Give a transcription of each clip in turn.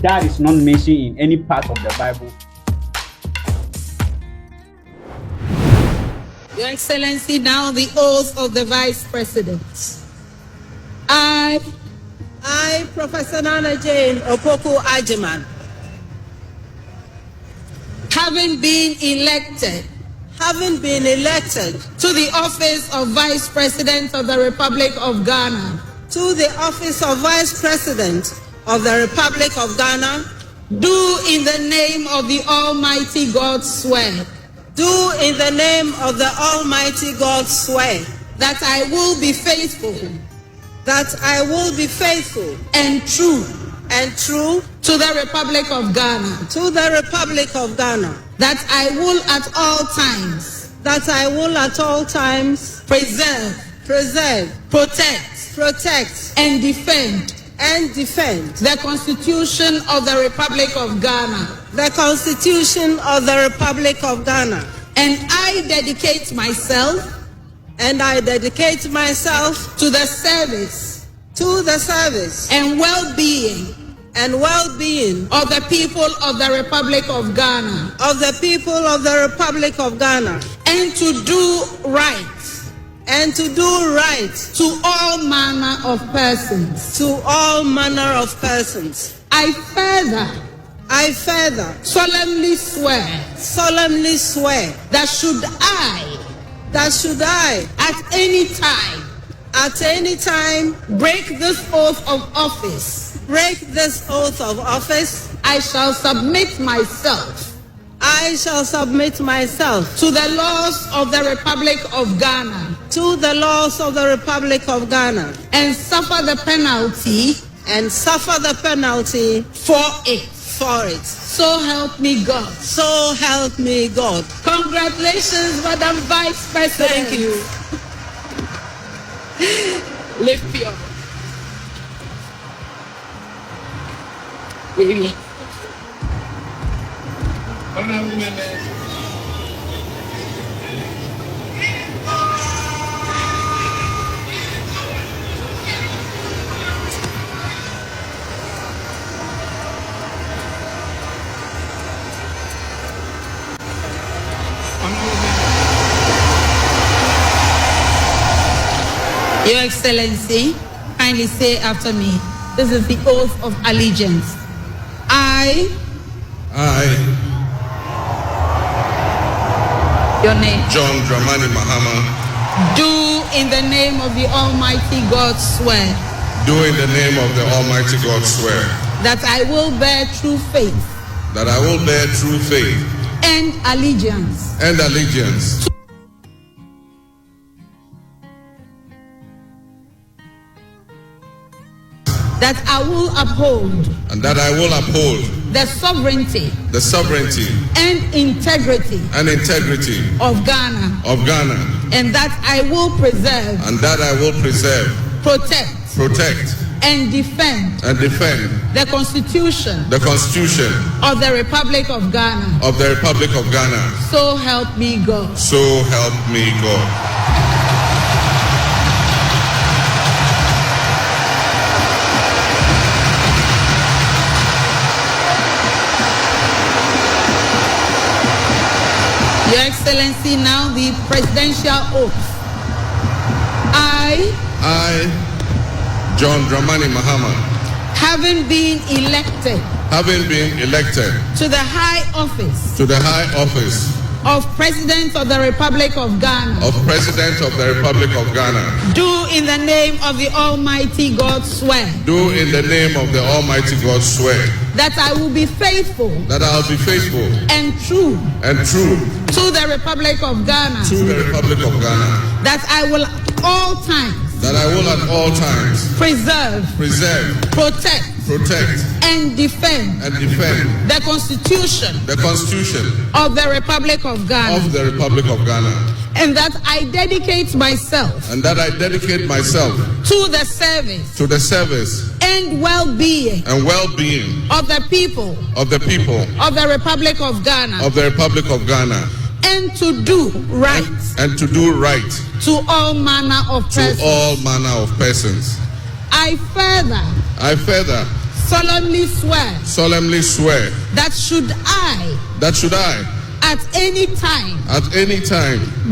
that is not mentioned in any part of the Bible. Your Excellency, now the oath of the Vice President. I, Professor Nana Jane Opoku Ajiman, having been elected to the office of Vice President of the Republic of Ghana, do in the name of the Almighty God swear. That I will be faithful. And true. To the Republic of Ghana. That I will at all times. Preserve. Protect. And defend. The Constitution of the Republic of Ghana. And I dedicate myself. To the service. And well-being. Of the people of the Republic of Ghana. And to do right. To all manner of persons. I further solemnly swear that should I at any time break this oath of office, I shall submit myself to the laws of the Republic of Ghana, and suffer the penalty for it. So help me God. Congratulations, Madam Vice President. Thank you. Lift your baby. Your Excellency, kindly say after me. This is the oath of allegiance. I. Your name. John Dramani Mahama. Do in the name of the Almighty God swear. Do in the name of the Almighty God swear. That I will bear true faith. And allegiance. That I will uphold. The sovereignty. And integrity. Of Ghana. And that I will preserve. Protect. And defend. The Constitution. Of the Republic of Ghana. So help me God. Your Excellency, now the presidential oath. I, John Dramani Mahama, having been elected to the high office of President of the Republic of Ghana, do in the name of the Almighty God swear. That I will be faithful. And true. To the Republic of Ghana. That I will at all times. Preserve. Protect. And defend. The Constitution. Of the Republic of Ghana. And that I dedicate myself. To the service. And well-being. Of the people. Of the Republic of Ghana. And to do right. To all manner of persons. I further solemnly swear that should I at any time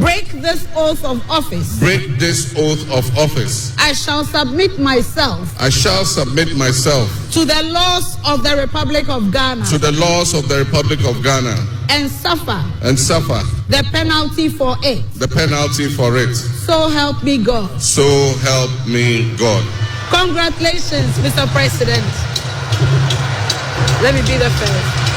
break this oath of office, I shall submit myself to the laws of the Republic of Ghana, and suffer the penalty for it. So help me God. Congratulations, Mr. President. Let me be the first.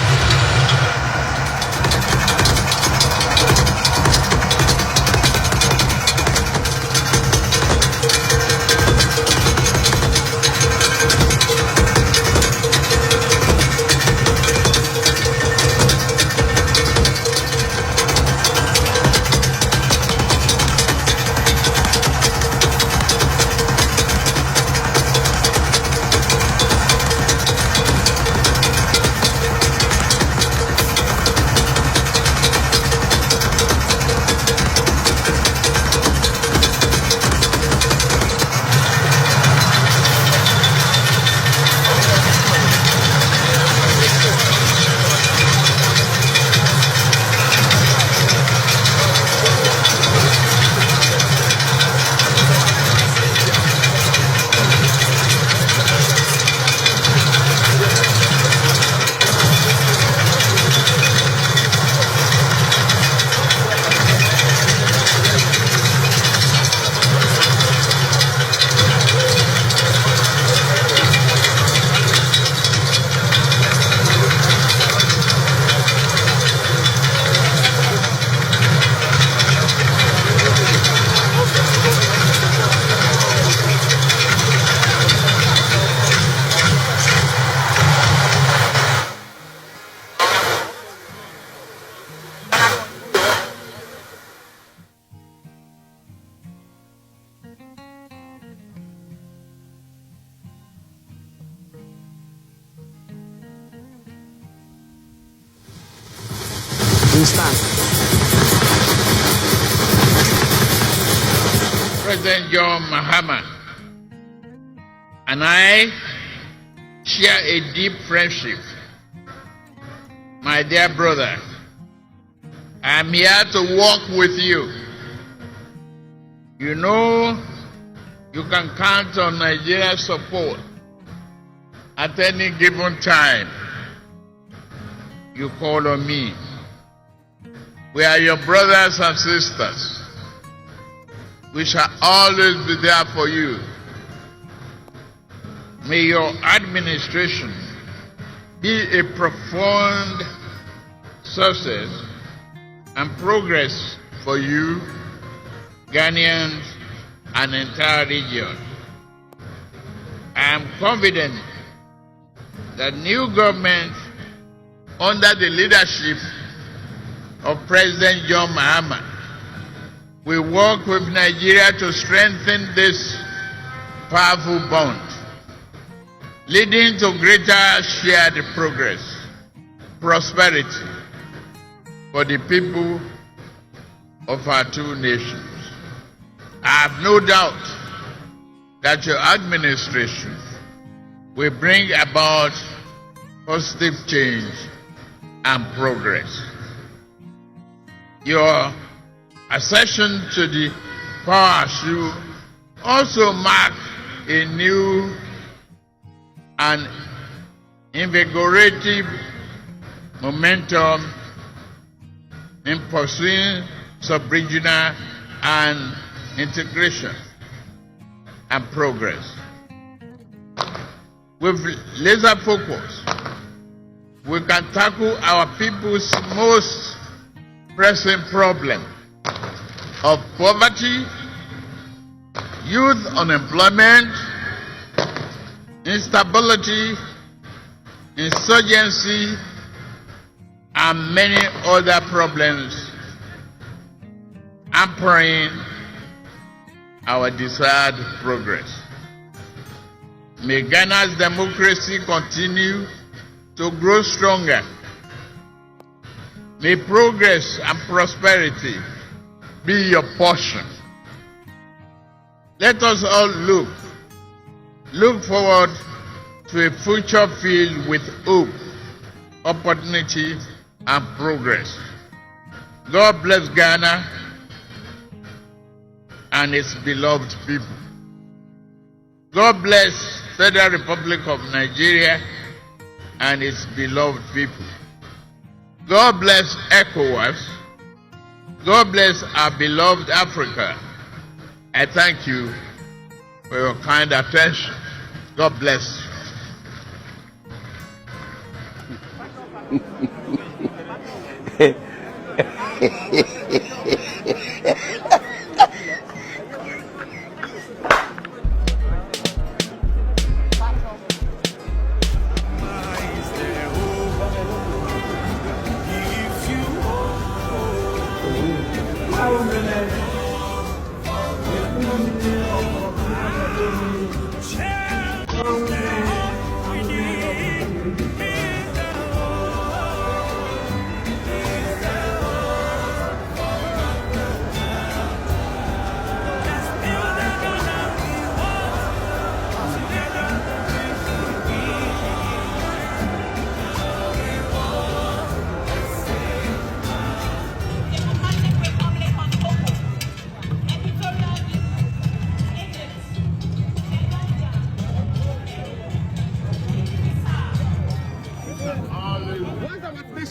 President John Mahama and I share a deep friendship. My dear brother, I am here to walk with you. You know you can count on Nigeria's support at any given time. You call on me. We are your brothers and sisters. We shall always be there for you. May your administration be a profound success and progress for you, Ghanaians, and the entire region. I am confident that new government under the leadership of President John Mahama will work with Nigeria to strengthen this powerful bond, leading to greater shared progress, prosperity for the people of our two nations. I have no doubt that your administration will bring about positive change and progress. Your accession to the power should also mark a new and invigorating momentum in pursuing sub-regional and integration and progress. With laser focus, we can tackle our people's most pressing problem of poverty, youth unemployment, instability, insurgency, and many other problems hampering our desired progress. May Ghana's democracy continue to grow stronger. May progress and prosperity be your portion. Let us all look forward to a future filled with hope, opportunity, and progress. God bless Ghana and its beloved people. God bless Federal Republic of Nigeria and its beloved people. God bless ECOWAS. God bless our beloved Africa. I thank you for your kind attention. God bless you.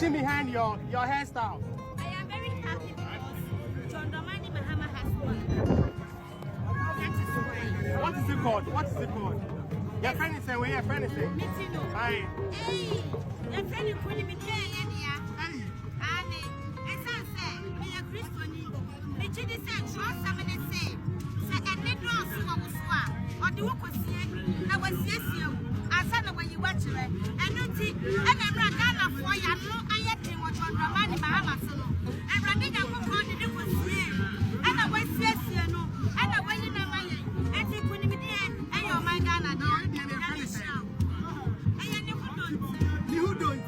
Behind your hairstyle. I am very happy because Mahama has won. That is why. What is it called? What is it called? Your friend is saying, your friend is saying. Hi. Hey, your friend is putting me there. Hey. And it's said, me a Christian. Me chidi said, trust somebody say. Say, and they don't see what was what. Or the work was here. I was yes, you. I said, when you watch it. And you see, and I'm not gonna for you. Mahama Sworn. And Regina go for the difference here. And I was yes, you know. And I went in a way. And you couldn't be there. And your my Ghana don't. And you don't. You don't.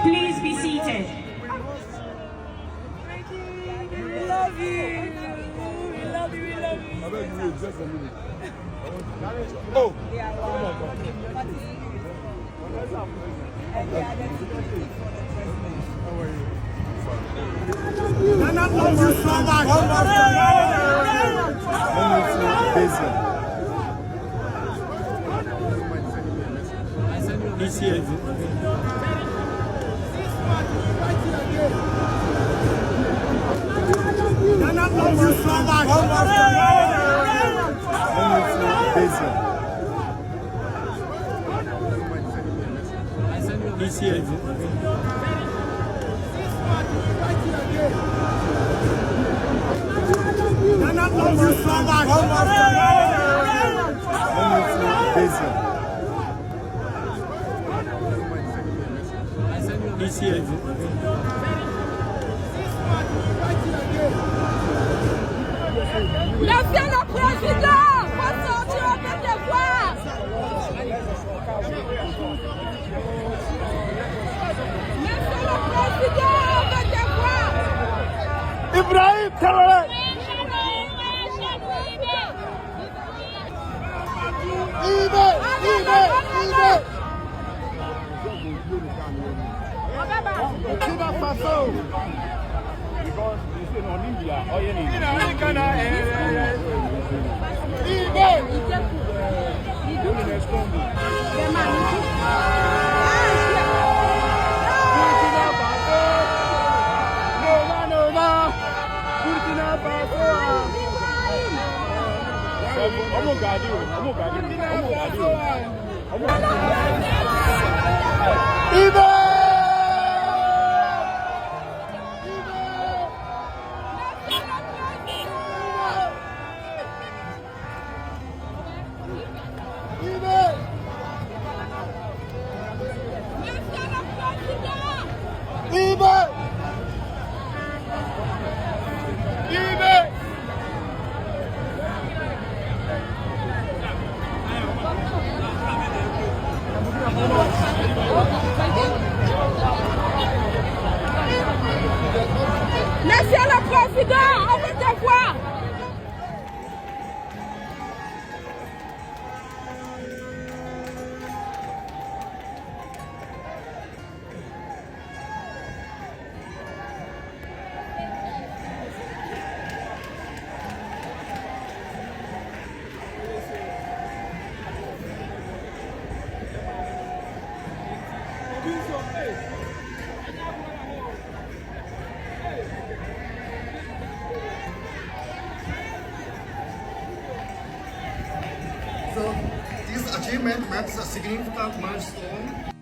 Please be seated. We love you. We love you. We love you. I beg you, just a minute. Oh! How are you? Ghana loves you so much. He's here. Ghana loves you so much. He's here. Ghana loves you so much. He's here. Monsieur le Président, faut sortir au devoir. Monsieur le Président, au devoir. Ibrahim Traoré. Burkina Faso. Because you say no India or any. Monsieur le Président, avec tes voix. So, this achievement marks a significant milestone